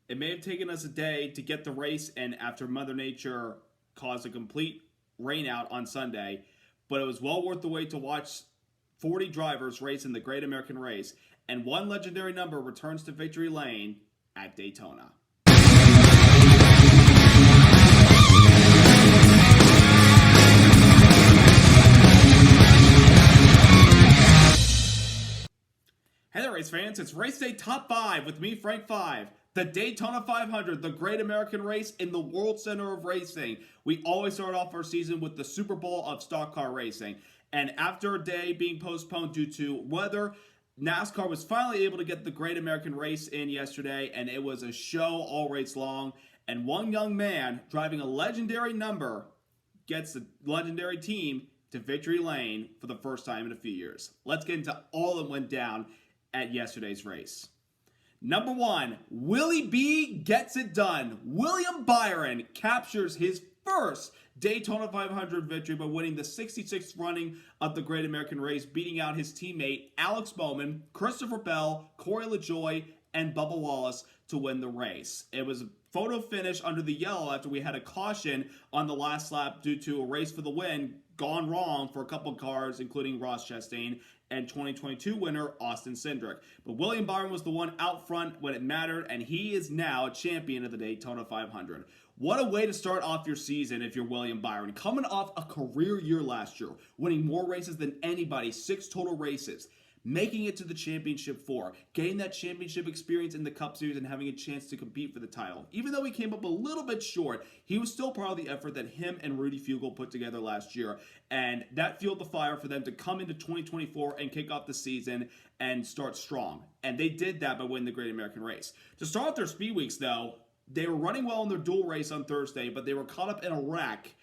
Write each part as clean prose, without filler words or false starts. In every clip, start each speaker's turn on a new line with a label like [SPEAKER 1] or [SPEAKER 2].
[SPEAKER 1] It may have taken us a day to get the race in after Mother Nature caused a complete rainout on Sunday, but it was well worth the wait to watch 40 drivers race in the Great American Race, and one legendary number returns to victory lane at Daytona. Hey there, race fans. It's Race Day Top 5 with me, Frank 5. The Daytona 500, the Great American Race in the World Center of Racing. We always start off our season with the Super Bowl of stock car racing. And after a day being postponed due to weather, NASCAR was finally able to get the Great American Race in yesterday, and it was a show all race long. And one young man driving a legendary number gets the legendary team to victory lane for the first time in a few years. Let's get into all that went down at yesterday's race. Number 1, Willie B gets it done. William Byron captures his first Daytona 500 victory by winning the 66th running of the Great American Race, beating out his teammate Alex Bowman, Christopher Bell, Corey LaJoie, and Bubba Wallace to win the race. It was a photo finish under the yellow after we had a caution on the last lap due to a race for the win gone wrong for a couple of cars, including Ross Chastain and 2022 winner Austin Hendrick. But William Byron was the one out front when it mattered, and he is now a champion of the Daytona 500. What a way to start off your season if you're William Byron. Coming off a career year last year, winning more races than anybody, 6 total races. Making it to the championship 4, getting that championship experience in the Cup Series and having a chance to compete for the title. Even though he came up a little bit short, he was still proud of the effort that him and Rudy Fugle put together last year. And that fueled the fire for them to come into 2024 and kick off the season and start strong. And they did that by winning the Great American Race. To start off their speed weeks, though, they were running well in their dual race on Thursday, but they were caught up in a wreck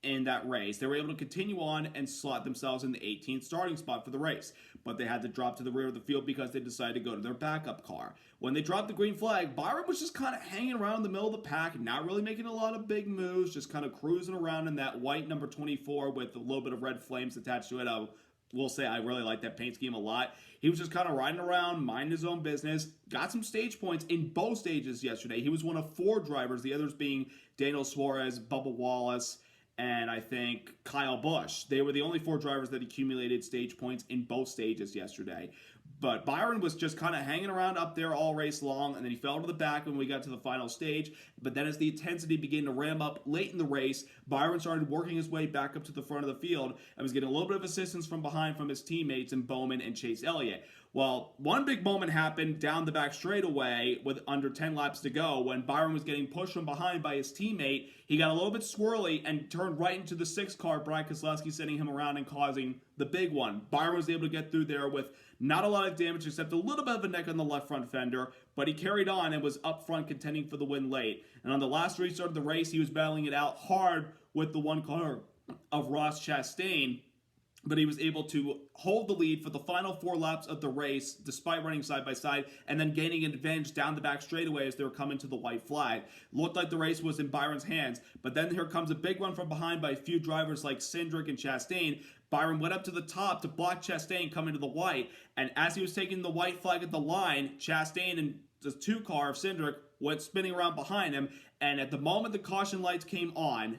[SPEAKER 1] in that race. They were able to continue on and slot themselves in the 18th starting spot for the race, but they had to drop to the rear of the field because they decided to go to their backup car. When they dropped the green flag, Byron was just kind of hanging around in the middle of the pack, not really making a lot of big moves, just kind of cruising around in that white number 24 with a little bit of red flames attached to it. I will say I really like that paint scheme a lot. He was just kind of riding around, minding his own business, got some stage points in both stages yesterday. He was one of 4 drivers, the others being Daniel Suarez, Bubba Wallace, and I think Kyle Busch. They were the only 4 drivers that accumulated stage points in both stages yesterday. But Byron was just kind of hanging around up there all race long, and then he fell to the back when we got to the final stage. But then as the intensity began to ramp up late in the race, Byron started working his way back up to the front of the field and was getting a little bit of assistance from behind from his teammates in Bowman and Chase Elliott. Well, one big moment happened down the back straightaway with under 10 laps to go when Byron was getting pushed from behind by his teammate. He got a little bit swirly and turned right into the 6 car, Brian Keselowski sending him around and causing the big one. Byron was able to get through there with not a lot of damage except a little bit of a neck on the left front fender, but he carried on and was up front contending for the win late. And on the last restart of the race, he was battling it out hard with the 1 car of Ross Chastain, but he was able to hold the lead for the final 4 laps of the race despite running side by side and then gaining an advantage down the back straightaway as they were coming to the white flag. Looked like the race was in Byron's hands, but then here comes a big run from behind by a few drivers like Hendrick and Chastain. Byron went up to the top to block Chastain coming to the white, and as he was taking the white flag at the line, Chastain and the 2 car of Hendrick went spinning around behind him, and at the moment the caution lights came on,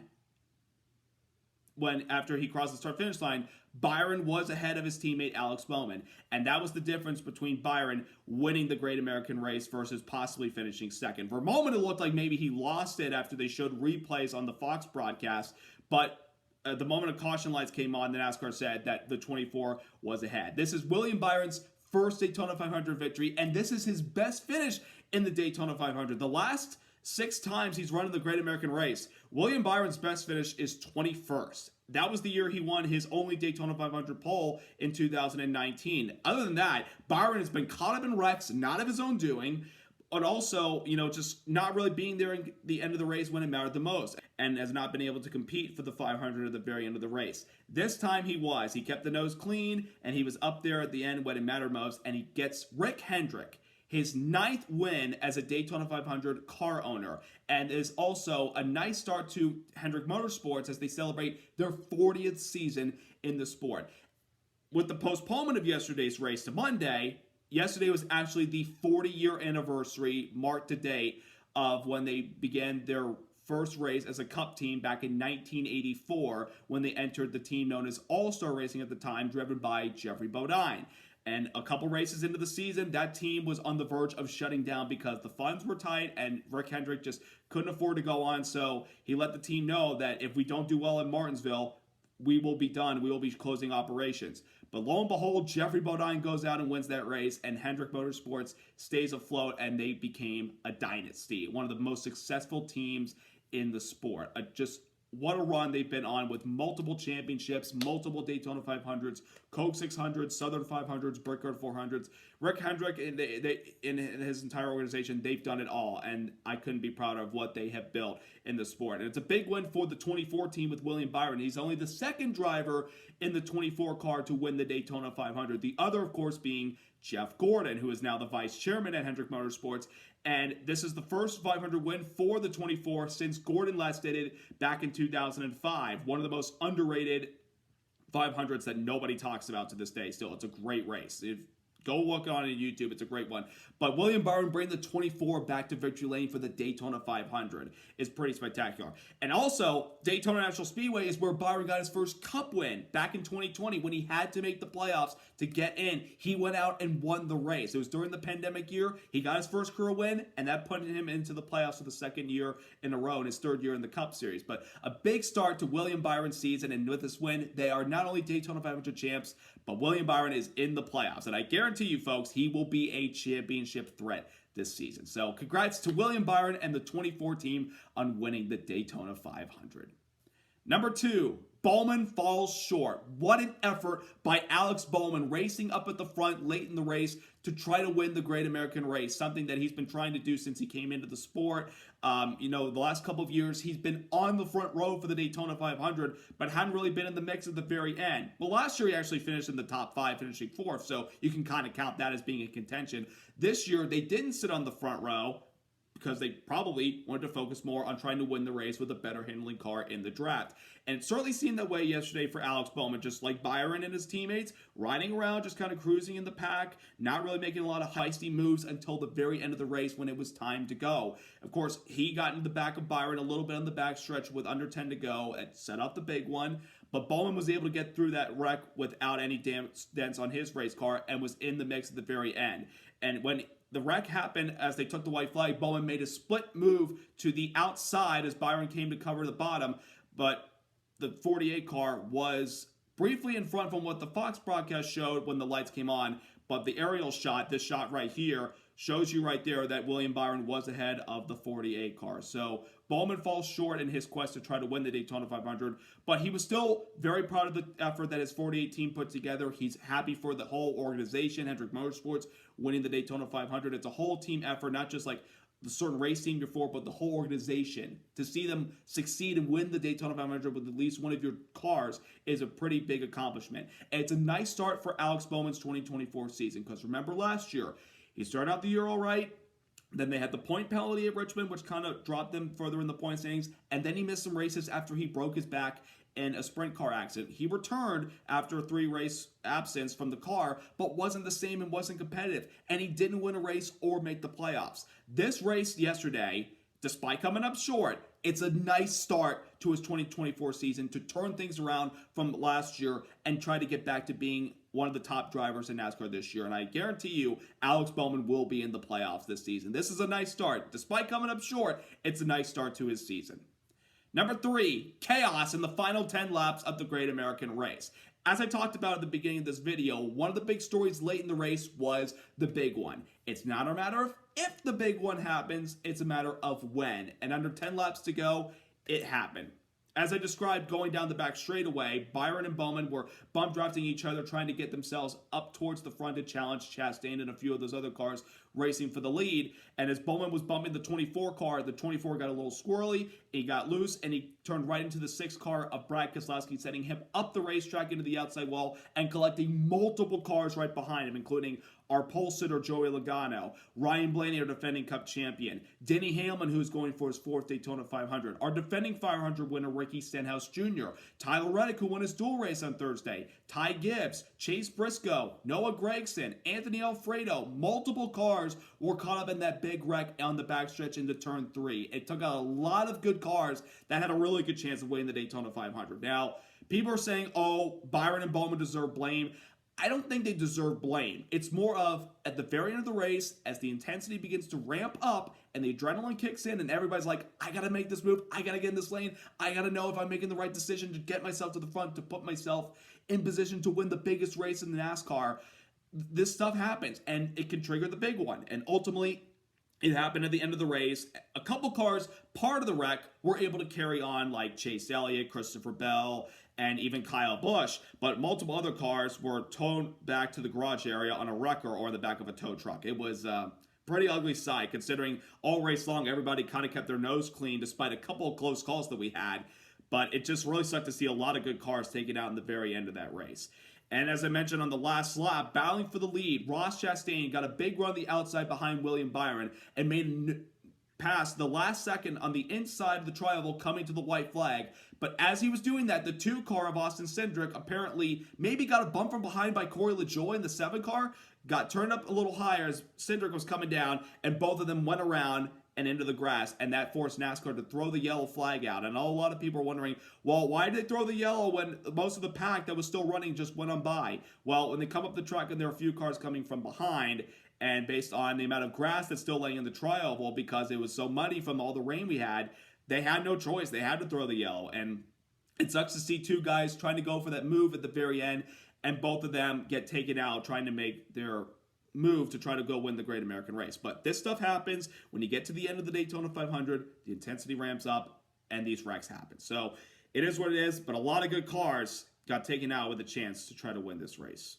[SPEAKER 1] after he crossed the start-finish line, Byron was ahead of his teammate Alex Bowman, and that was the difference between Byron winning the Great American Race versus possibly finishing second. For a moment, it looked like maybe he lost it after they showed replays on the Fox broadcast, but at the moment of caution lights came on, the NASCAR said that the 24 was ahead. This is William Byron's first Daytona 500 victory, and this is his best finish in the Daytona 500. The last 6 times he's run in the Great American Race, William Byron's best finish is 21st. That was the year he won his only Daytona 500 pole in 2019. Other than that, Byron has been caught up in wrecks, not of his own doing, but also, just not really being there in the end of the race when it mattered the most, and has not been able to compete for the 500 at the very end of the race. This time he was. He kept the nose clean, and he was up there at the end when it mattered most, and he gets Rick Hendrick his 9th win as a Daytona 500 car owner, and is also a nice start to Hendrick Motorsports as they celebrate their 40th season in the sport. With the postponement of yesterday's race to Monday, yesterday was actually the 40-year anniversary, marked to date, of when they began their first race as a Cup team back in 1984 when they entered the team known as All-Star Racing at the time, driven by Jeffrey Bodine. And a couple races into the season, that team was on the verge of shutting down because the funds were tight and Rick Hendrick just couldn't afford to go on. So he let the team know that if we don't do well in Martinsville, we will be done. We will be closing operations. But lo and behold, Jeffrey Bodine goes out and wins that race, and Hendrick Motorsports stays afloat, and they became a dynasty, one of the most successful teams in the sport. Just what a run they've been on with multiple championships, multiple Daytona 500s, Coke 600s, Southern 500s, Brickyard 400s. Rick Hendrick and in his entire organization, they've done it all, and I couldn't be prouder of what they have built in the sport. And it's a big win for the 24 team with William Byron. He's only the second driver in the 24 car to win the Daytona 500. The other, of course, being Jeff Gordon, who is now the vice chairman at Hendrick Motorsports. And this is the first 500 win for the 24 since Gordon last did it back in 2005. One of the most underrated 500s that nobody talks about to this day still. It's a great race. Go look on it on YouTube. It's a great one. But William Byron bringing the 24 back to victory lane for the Daytona 500 is pretty spectacular. And also, Daytona National Speedway is where Byron got his first Cup win back in 2020 when he had to make the playoffs to get in. He went out and won the race. It was during the pandemic year. He got his first career win, and that put him into the playoffs for the second year in a row and his third year in the Cup Series. But a big start to William Byron's season, and with this win, they are not only Daytona 500 champs, but William Byron is in the playoffs. And I guarantee you, folks, he will be a championship threat this season. So congrats to William Byron and the 24 team on winning the Daytona 500. Number 2, Bowman falls short. What an effort by Alex Bowman, racing up at the front late in the race to try to win the Great American Race, something that he's been trying to do since he came into the sport. The last couple of years, he's been on the front row for the Daytona 500, but hadn't really been in the mix at the very end. Well, last year he actually finished in the top 5, finishing 4th, so you can kind of count that as being in contention. This year, they didn't sit on the front row because they probably wanted to focus more on trying to win the race with a better handling car in the draft. And it certainly seemed that way yesterday for Alex Bowman, just like Byron and his teammates, riding around, just kind of cruising in the pack, not really making a lot of heisty moves until the very end of the race when it was time to go. Of course, he got into the back of Byron a little bit on the backstretch with under 10 to go and set up the big one. But Bowman was able to get through that wreck without any dents on his race car and was in the mix at the very end. And when the wreck happened as they took the white flag, Bowman made a split move to the outside as Byron came to cover the bottom, but the 48 car was briefly in front from what the Fox broadcast showed when the lights came on, but the aerial shot, this shot right here, shows you right there that William Byron was ahead of the 48 car. So Bowman falls short in his quest to try to win the Daytona 500, but he was still very proud of the effort that his 48 team put together. He's happy for the whole organization, Hendrick Motorsports, winning the Daytona 500. It's a whole team effort, not just like the certain race team before, but the whole organization. To see them succeed and win the Daytona 500 with at least one of your cars is a pretty big accomplishment. And it's a nice start for Alex Bowman's 2024 season, because remember last year, he started out the year all right. Then they had the point penalty at Richmond, which kind of dropped them further in the point standings. And then he missed some races after he broke his back in a sprint car accident. He returned after a 3-race absence from the car, but wasn't the same and wasn't competitive. And he didn't win a race or make the playoffs. This race yesterday, despite coming up short, it's a nice start to his 2024 season to turn things around from last year and try to get back to being one of the top drivers in NASCAR this year. And I guarantee you, Alex Bowman will be in the playoffs this season. This is a nice start. Despite coming up short, it's a nice start to his season. Number 3, chaos in the final 10 laps of the Great American Race. As I talked about at the beginning of this video, one of the big stories late in the race was the big one. It's not a matter of if the big one happens, it's a matter of when. And under 10 laps to go, it happened. As I described, going down the back straightaway, Byron and Bowman were bump drafting each other, trying to get themselves up towards the front to challenge Chastain and a few of those other cars racing for the lead. And as Bowman was bumping the 24 car, the 24 got a little squirrely, he got loose, and he turned right into the 6 car of Brad Keselowski, setting him up the racetrack into the outside wall and collecting multiple cars right behind him, including our pole sitter Joey Logano, Ryan Blaney, our defending Cup champion, Denny Hamlin, who's going for his 4th Daytona 500, our defending 500 winner Ricky Stenhouse Jr., Tyler Reddick, who won his dual race on Thursday, Ty Gibbs, Chase Briscoe, Noah Gragson, Anthony Alfredo, multiple cars cars were caught up in that big wreck on the backstretch into turn 3. It took out a lot of good cars that had a really good chance of winning the Daytona 500. Now, people are saying, oh, Byron and Bowman deserve blame. I don't think they deserve blame. It's more of, at the very end of the race, as the intensity begins to ramp up and the adrenaline kicks in and everybody's like, I gotta make this move, I gotta get in this lane, I gotta know if I'm making the right decision to get myself to the front, to put myself in position to win the biggest race in the NASCAR. This stuff happens, and it can trigger the big one. And ultimately, it happened at the end of the race. A couple cars, part of the wreck, were able to carry on, like Chase Elliott, Christopher Bell, and even Kyle Busch, but multiple other cars were towed back to the garage area on a wrecker or in the back of a tow truck. It was a pretty ugly sight, considering all race long everybody kind of kept their nose clean despite a couple of close calls that we had, but it just really sucked to see a lot of good cars taken out in the very end of that race. And as I mentioned on the last lap, battling for the lead, Ross Chastain got a big run on the outside behind William Byron and made pass the last second on the inside of the tri-oval coming to the white flag. But as he was doing that, the 2 car of Austin Cindric apparently maybe got a bump from behind by Corey LaJoie in the 7 car, got turned up a little higher as Cindric was coming down, and both of them went around and into the grass, and that forced NASCAR to throw the yellow flag out. And a lot of people are wondering, well, why did they throw the yellow when most of the pack that was still running just went on by? Well, when they come up the track and there are a few cars coming from behind, and based on the amount of grass that's still laying in the tri-oval because it was so muddy from all the rain we had, they had no choice. They had to throw the yellow. And it sucks to see 2 guys trying to go for that move at the very end, and both of them get taken out trying to make their move to try to go win the Great American Race. But this stuff happens when you get to the end of the Daytona 500, the intensity ramps up, and these wrecks happen. So it is what it is, but a lot of good cars got taken out with a chance to try to win this race.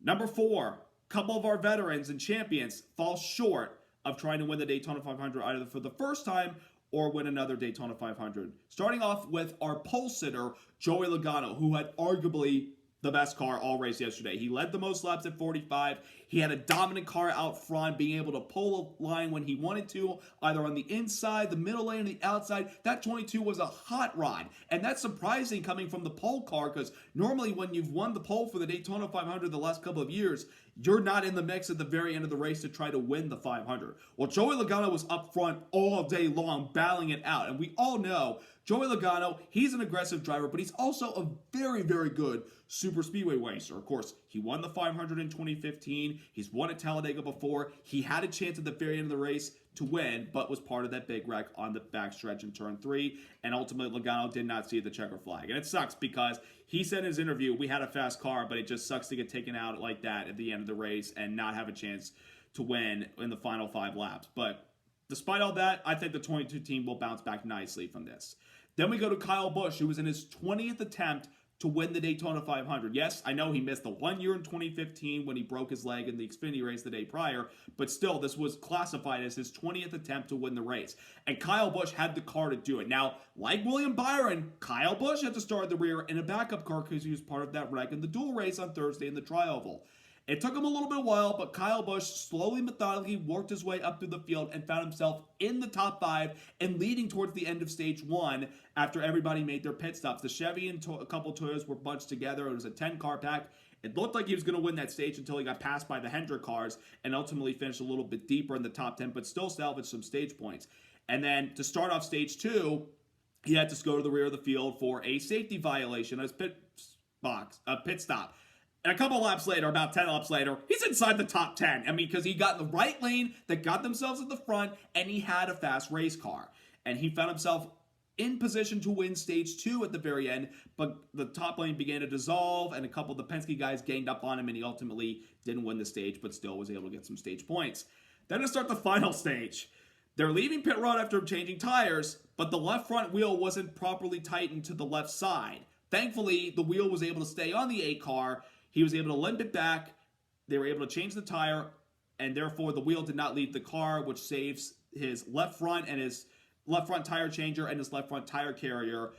[SPEAKER 1] Number 4. Couple of our veterans and champions fall short of trying to win the Daytona 500 either for the first time or win another Daytona 500. Starting off with our pole sitter, Joey Logano, who had arguably the best car all race yesterday. He led the most laps at 45. He had a dominant car out front, being able to pull a line when he wanted to, either on the inside, the middle lane, or the outside. That 22 was a hot rod, and that's surprising coming from the pole car, because normally when you've won the pole for the Daytona 500 the last couple of years, you're not in the mix at the very end of the race to try to win the 500. Well, Joey Logano was up front all day long, battling it out, and we all know Joey Logano, he's an aggressive driver, but he's also a very, very good super speedway racer. Of course, he won the 500 in 2015. He's won at Talladega before. He had a chance at the very end of the race to win, but was part of that big wreck on the backstretch in turn 3. And ultimately, Logano did not see the checker flag. And it sucks because he said in his interview, we had a fast car, but it just sucks to get taken out like that at the end of the race and not have a chance to win in the final 5 laps. But despite all that, I think the 22 team will bounce back nicely from this. Then we go to Kyle Busch, who was in his 20th attempt to win the Daytona 500. Yes, I know he missed the 1 year in 2015 when he broke his leg in the Xfinity race the day prior, but still, this was classified as his 20th attempt to win the race. And Kyle Busch had the car to do it. Now, like William Byron, Kyle Busch had to start at the rear in a backup car because he was part of that wreck in the dual race on Thursday in the tri-oval. It took him a little bit while, but Kyle Busch slowly, methodically worked his way up through the field and found himself in the top 5 and leading towards the end of stage 1 after everybody made their pit stops. The Chevy and a couple Toyotas were bunched together. It was a 10-car pack. It looked like he was going to win that stage until he got passed by the Hendrick cars and ultimately finished a little bit deeper in the top 10, but still salvaged some stage points. And then to start off stage 2, he had to go to the rear of the field for a safety violation, a pit stop. And a couple laps later, about 10 laps later, he's inside the top 10. I mean, because he got in the right lane that got themselves at the front, and he had a fast race car. And he found himself in position to win stage 2 at the very end, but the top lane began to dissolve, and a couple of the Penske guys ganged up on him, and he ultimately didn't win the stage, but still was able to get some stage points. Then to start the final stage, they're leaving pit road after changing tires, but the left front wheel wasn't properly tightened to the left side. Thankfully, the wheel was able to stay on the 8 car. He was able to limp it back. They were able to change the tire, and therefore the wheel did not leave the car, which saves his left front and his left front tire changer and his left front tire carrier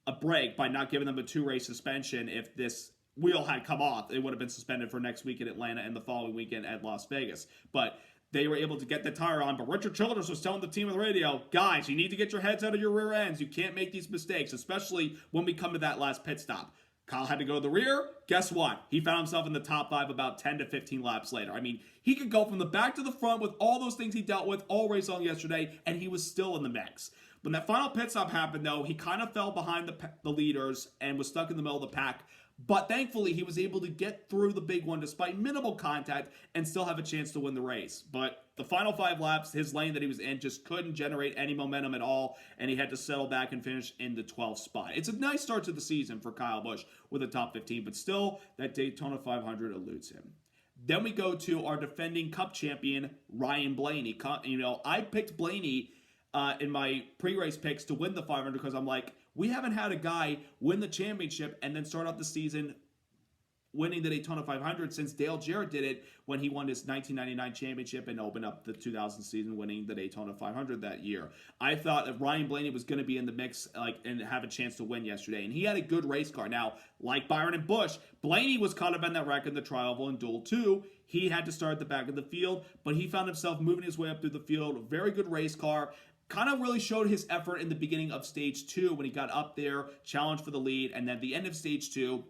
[SPEAKER 1] a break by not giving them a 2-race suspension. If this wheel had come off, it would have been suspended for next week in Atlanta and the following weekend at Las Vegas. But they were able to get the tire on. But Richard Childress was telling the team on the radio, guys, you need to get your heads out of your rear ends. You can't make these mistakes, especially when we come to that last pit stop. Kyle had to go to the rear. Guess what? He found himself in the top 5 about 10 to 15 laps later. I mean, he could go from the back to the front with all those things he dealt with all race long yesterday, and he was still in the mix. When that final pit stop happened, though, he kind of fell behind the leaders and was stuck in the middle of the pack. But thankfully, he was able to get through the big one despite minimal contact and still have a chance to win the race. But the final 5 laps, his lane that he was in just couldn't generate any momentum at all, and he had to settle back and finish in the 12th spot. It's a nice start to the season for Kyle Busch with a top 15, but still, that Daytona 500 eludes him. Then we go to our defending Cup champion, Ryan Blaney. I picked Blaney in my pre-race picks to win the 500 because I'm like, we haven't had a guy win the championship and then start out the season winning the Daytona 500 since Dale Jarrett did it when he won his 1999 championship and opened up the 2000 season winning the Daytona 500 that year. I thought that Ryan Blaney was going to be in the mix and have a chance to win yesterday, and he had a good race car. Now, like Byron and Busch, Blaney was caught up in that wreck in the Tri-Oval and Duel 2. He had to start at the back of the field, but he found himself moving his way up through the field. Very good race car. Kind of really showed his effort in the beginning of Stage 2 when he got up there, challenged for the lead, and then at the end of Stage 2,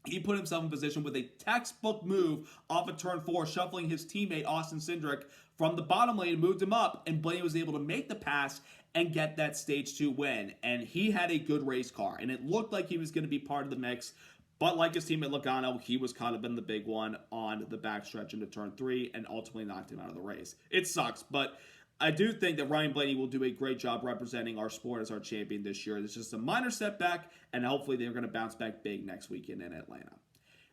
[SPEAKER 1] he put himself in position with a textbook move off of Turn 4, shuffling his teammate Austin Cindric from the bottom lane, moved him up, and Blaney was able to make the pass and get that Stage 2 win. And he had a good race car, and it looked like he was going to be part of the mix. But like his teammate Logano, he was caught up in the big one on the backstretch into Turn 3 and ultimately knocked him out of the race. It sucks, but I do think that Ryan Blaney will do a great job representing our sport as our champion this year. It's just a minor setback, and hopefully they're going to bounce back big next weekend in Atlanta.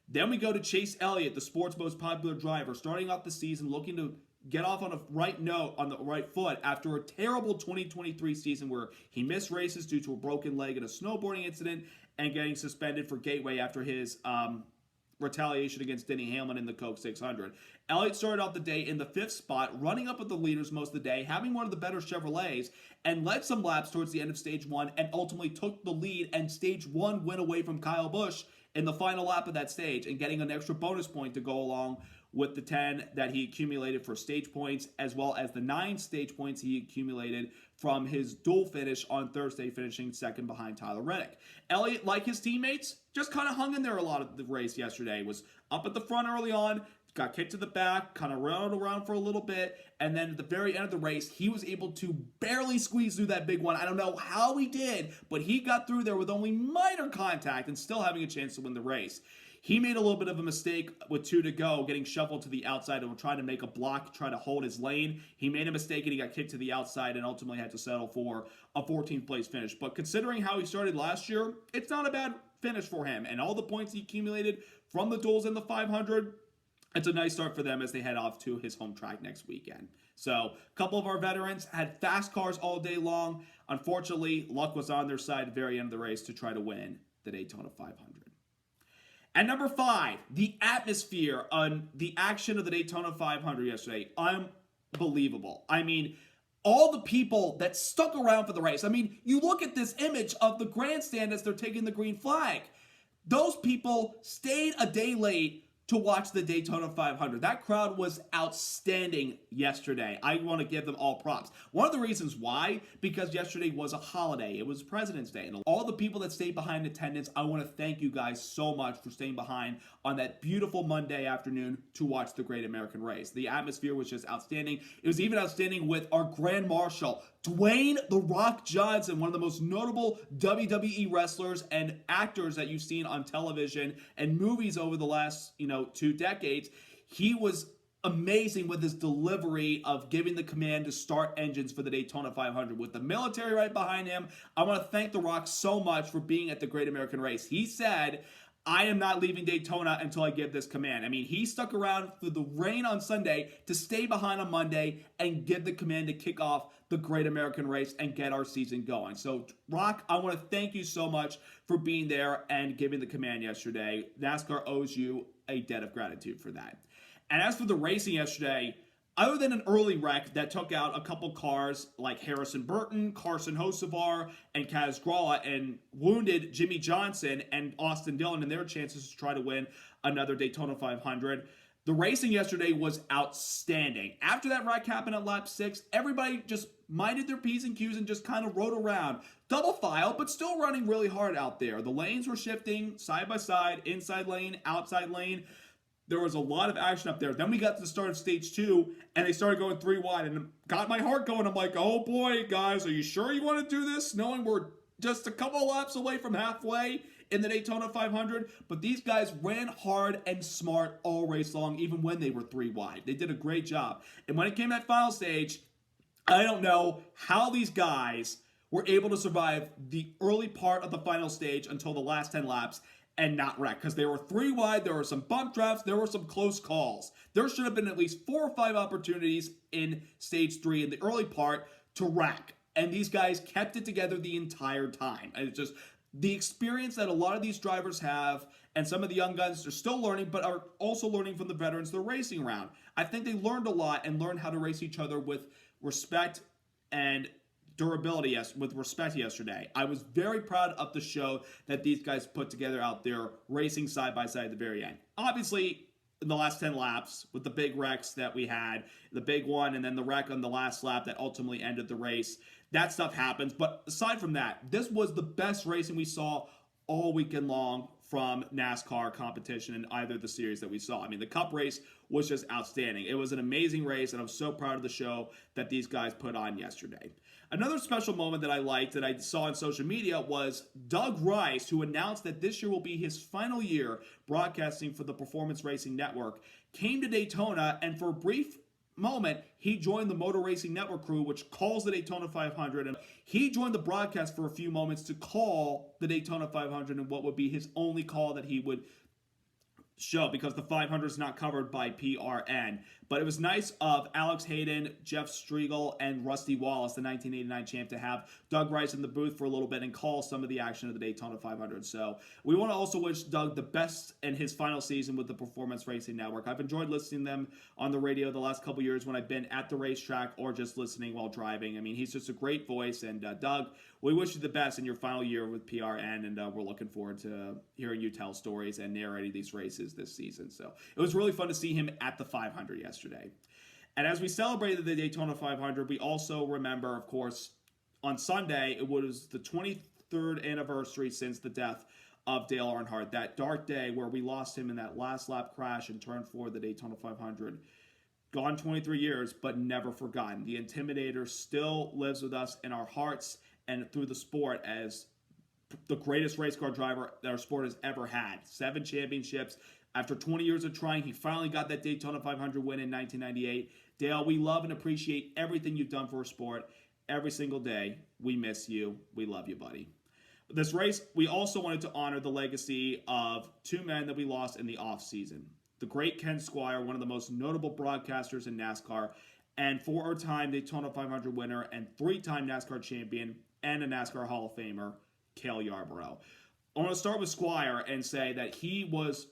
[SPEAKER 1] Then we go to Chase Elliott, the sport's most popular driver, starting off the season looking to get off on a right note, on the right foot, after a terrible 2023 season where he missed races due to a broken leg in a snowboarding incident and getting suspended for Gateway after his retaliation against Denny Hamlin in the Coke 600. Elliott started out the day in the 5th spot, running up with the leaders most of the day, having one of the better Chevrolets, and led some laps towards the end of Stage 1, and ultimately took the lead, and Stage 1 went away from Kyle Busch in the final lap of that stage, and getting an extra bonus point to go along with the 10 that he accumulated for stage points, as well as the 9 stage points he accumulated from his dual finish on Thursday, finishing second behind Tyler Reddick. Elliott, like his teammates, just kind of hung in there a lot of the race yesterday. Was up at the front early on, got kicked to the back, kind of rolled around for a little bit, and then at the very end of the race, he was able to barely squeeze through that big one. I don't know how he did, but he got through there with only minor contact and still having a chance to win the race. He made a little bit of a mistake with 2 to go, getting shuffled to the outside and trying to make a block, try to hold his lane. He made a mistake and he got kicked to the outside and ultimately had to settle for a 14th place finish. But considering how he started last year, it's not a bad finish for him. And all the points he accumulated from the duels in the 500, it's a nice start for them as they head off to his home track next weekend. So a couple of our veterans had fast cars all day long. Unfortunately, luck was on their side at the very end of the race to try to win the Daytona 500. At number 5, the atmosphere on the action of the Daytona 500 yesterday. Unbelievable. I mean, all the people that stuck around for the race. I mean, you look at this image of the grandstand as they're taking the green flag. Those people stayed a day late to watch the Daytona 500. That crowd was outstanding yesterday. I want to give them all props. One of the reasons why, because yesterday was a holiday. It was President's Day. And all the people that stayed behind in attendance, I want to thank you guys so much for staying behind on that beautiful Monday afternoon to watch the Great American Race. The atmosphere was just outstanding. It was even outstanding with our Grand Marshal, Dwayne "The Rock" Johnson, one of the most notable WWE wrestlers and actors that you've seen on television and movies over the last, 2 decades. He was amazing with his delivery of giving the command to start engines for the Daytona 500. With the military right behind him, I want to thank The Rock so much for being at the Great American Race. He said, I am not leaving Daytona until I give this command. I mean, he stuck around through the rain on Sunday to stay behind on Monday and give the command to kick off the Great American Race and get our season going. So, Rock, I want to thank you so much for being there and giving the command yesterday. NASCAR owes you a debt of gratitude for that. And as for the racing yesterday, other than an early wreck that took out a couple cars like Harrison Burton, Carson Hocevar, and Kaz Gralla and wounded Jimmy Johnson and Austin Dillon in their chances to try to win another Daytona 500, the racing yesterday was outstanding. After that wreck happened at lap 6, everybody just minded their P's and Q's and just kind of rode around. Double file, but still running really hard out there. The lanes were shifting side by side, inside lane, outside lane. There was a lot of action up there. Then we got to the start of stage 2, and they started going 3 wide, and it got my heart going. I'm like, oh boy, guys, are you sure you want to do this? Knowing we're just a couple laps away from halfway in the Daytona 500, but these guys ran hard and smart all race long, even when they were 3 wide. They did a great job. And when it came to that final stage, I don't know how these guys were able to survive the early part of the final stage until the last 10 laps and not wreck, because they were 3 wide, there were some bump drafts, there were some close calls. There should have been at least 4 or 5 opportunities in stage 3 in the early part to wreck, and these guys kept it together the entire time. And it's just the experience that a lot of these drivers have, and some of the young guns are still learning, but are also learning from the veterans they're racing around. I think they learned a lot and learned how to race each other with respect and durability with respect yesterday. I was very proud of the show that these guys put together out there, racing side by side at the very end. Obviously, in the last 10 laps, with the big wrecks that we had, the big one and then the wreck on the last lap that ultimately ended the race, that stuff happens. But aside from that, this was the best racing we saw all weekend long from NASCAR competition in either of the series that we saw. I mean, the Cup race was just outstanding. It was an amazing race, and I'm so proud of the show that these guys put on yesterday. Another special moment that I liked that I saw on social media was Doug Rice, who announced that this year will be his final year broadcasting for the Performance Racing Network, came to Daytona, and for a brief moment, he joined the Motor Racing Network crew, which calls the Daytona 500, and he joined the broadcast for a few moments to call the Daytona 500 and what would be his only call that he would show, because the 500 is not covered by PRN. But it was nice of Alex Hayden, Jeff Striegel, and Rusty Wallace, the 1989 champ, to have Doug Rice in the booth for a little bit and call some of the action of the Daytona 500. So we want to also wish Doug the best in his final season with the Performance Racing Network. I've enjoyed listening to them on the radio the last couple years when I've been at the racetrack or just listening while driving. I mean, he's just a great voice. And Doug, we wish you the best in your final year with PRN, and we're looking forward to hearing you tell stories and narrating these races this season. So it was really fun to see him at the 500 yesterday. And as we celebrated the Daytona 500, we also remember, of course, on Sunday, it was the 23rd anniversary since the death of Dale Earnhardt, that dark day where we lost him in that last lap crash in turn 4 of the Daytona 500. Gone 23 years, but never forgotten. The Intimidator still lives with us in our hearts and through the sport as the greatest race car driver that our sport has ever had. 7 championships. After 20 years of trying, he finally got that Daytona 500 win in 1998. Dale, we love and appreciate everything you've done for our sport every single day. We miss you. We love you, buddy. This race, we also wanted to honor the legacy of 2 men that we lost in the offseason. The great Ken Squire, one of the most notable broadcasters in NASCAR, and 4-time Daytona 500 winner and 3-time NASCAR champion and a NASCAR Hall of Famer, Cale Yarborough. I want to start with Squire and say that he was,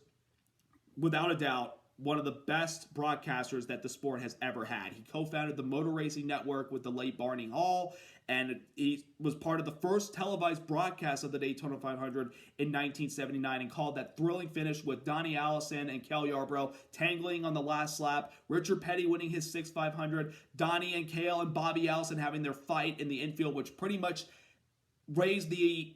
[SPEAKER 1] without a doubt, one of the best broadcasters that the sport has ever had. He co-founded the Motor Racing Network with the late Barney Hall, and he was part of the first televised broadcast of the Daytona 500 in 1979 and called that thrilling finish with Donnie Allison and Cale Yarborough tangling on the last lap, Richard Petty winning his 6 500, Donnie and Cale and Bobby Allison having their fight in the infield, which pretty much raised the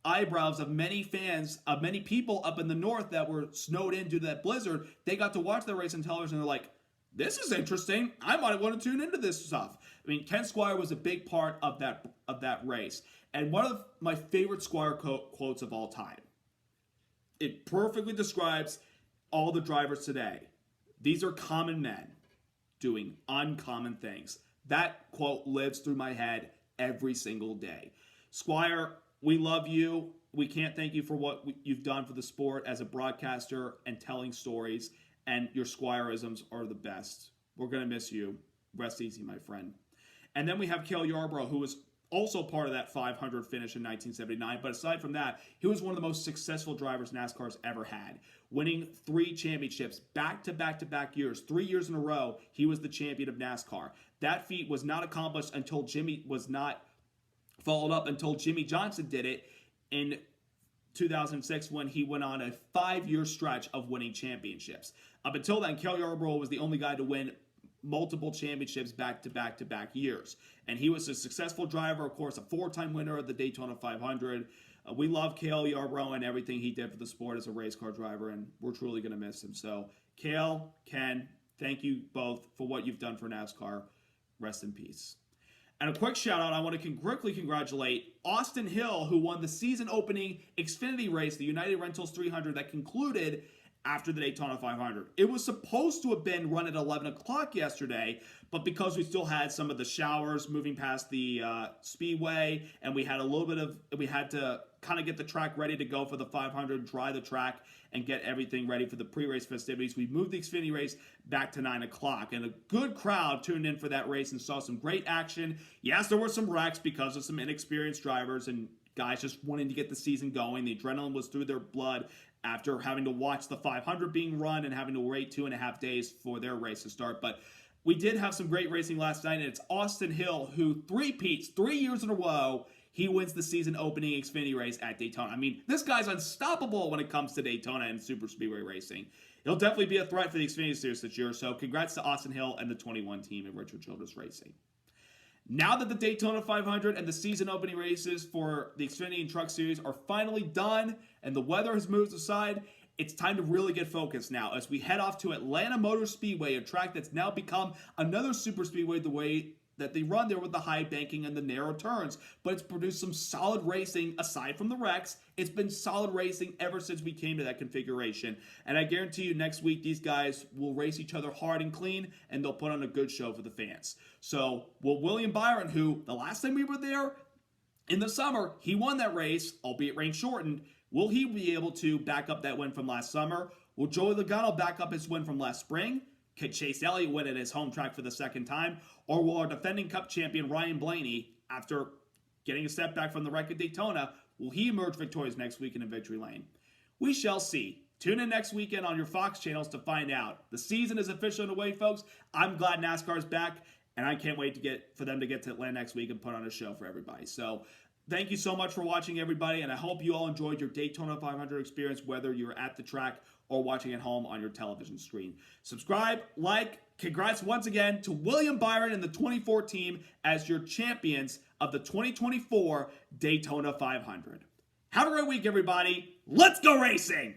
[SPEAKER 1] eyebrows of many fans, of many people up in the north that were snowed in due to that blizzard. They got to watch the race on television and they're like, this is interesting. I might want to tune into this stuff. I mean, Ken Squire was a big part of that race. And one of my favorite Squire quotes of all time. It perfectly describes all the drivers today. These are common men doing uncommon things. That quote lives through my head every single day. Squire, we love you. We can't thank you for what you've done for the sport as a broadcaster and telling stories, and your Squireisms are the best. We're going to miss you. Rest easy, my friend. And then we have Cale Yarborough, who was also part of that 500 finish in 1979. But aside from that, he was one of the most successful drivers NASCAR's ever had, winning 3 championships back-to-back years. 3 years in a row, he was the champion of NASCAR. That feat was not accomplished until followed up until Jimmy Johnson did it in 2006 when he went on a 5-year stretch of winning championships. Up until then, Cale Yarborough was the only guy to win multiple championships back-to-back years. And he was a successful driver, of course, a 4-time winner of the Daytona 500. We love Cale Yarbrough and everything he did for the sport as a race car driver, and we're truly going to miss him. So, Cale, Ken, thank you both for what you've done for NASCAR. Rest in peace. And a quick shout out, I want to quickly congratulate Austin Hill, who won the season opening Xfinity race, the United Rentals 300, that concluded after the Daytona 500. It was supposed to have been run at 11 o'clock yesterday, but because we still had some of the showers moving past the speedway, and we had to kind of get the track ready to go for the 500, dry the track, and get everything ready for the pre-race festivities, we moved the Xfinity race back to 9 o'clock. And a good crowd tuned in for that race and saw some great action. Yes, there were some wrecks because of some inexperienced drivers and guys just wanting to get the season going. The adrenaline was through their blood after having to watch the 500 being run and having to wait 2.5 days for their race to start. But we did have some great racing last night, and it's Austin Hill who three-peats 3 years in a row. He wins the season opening Xfinity race at Daytona. I mean, this guy's unstoppable when it comes to Daytona and super speedway racing. He'll definitely be a threat for the Xfinity Series this year, so congrats to Austin Hill and the 21 team at Richard Childress Racing. Now that the Daytona 500 and the season opening races for the Xfinity and Truck Series are finally done and the weather has moved aside, it's time to really get focused now as we head off to Atlanta Motor Speedway, a track that's now become another super speedway the way that they run there with the high banking and the narrow turns. But it's produced some solid racing aside from the wrecks. It's been solid racing ever since we came to that configuration. And I guarantee you next week these guys will race each other hard and clean, and they'll put on a good show for the fans. So will William Byron, who the last time we were there in the summer, he won that race, albeit rain shortened, will he be able to back up that win from last summer? Will Joey Logano back up his win from last spring? Could Chase Elliott win at his home track for the second time? Or will our defending Cup champion Ryan Blaney, after getting a step back from the wreck at Daytona, will he emerge victorious next weekend in Victory Lane? We shall see. Tune in next weekend on your Fox channels to find out. The season is officially underway, folks. I'm glad NASCAR's back, and I can't wait for them to get to Atlanta next week and put on a show for everybody. So thank you so much for watching, everybody, and I hope you all enjoyed your Daytona 500 experience, whether you're at the track or watching at home on your television screen. Subscribe, like, congrats once again to William Byron and the 24 team as your champions of the 2024 Daytona 500. Have a great week, everybody. Let's go racing!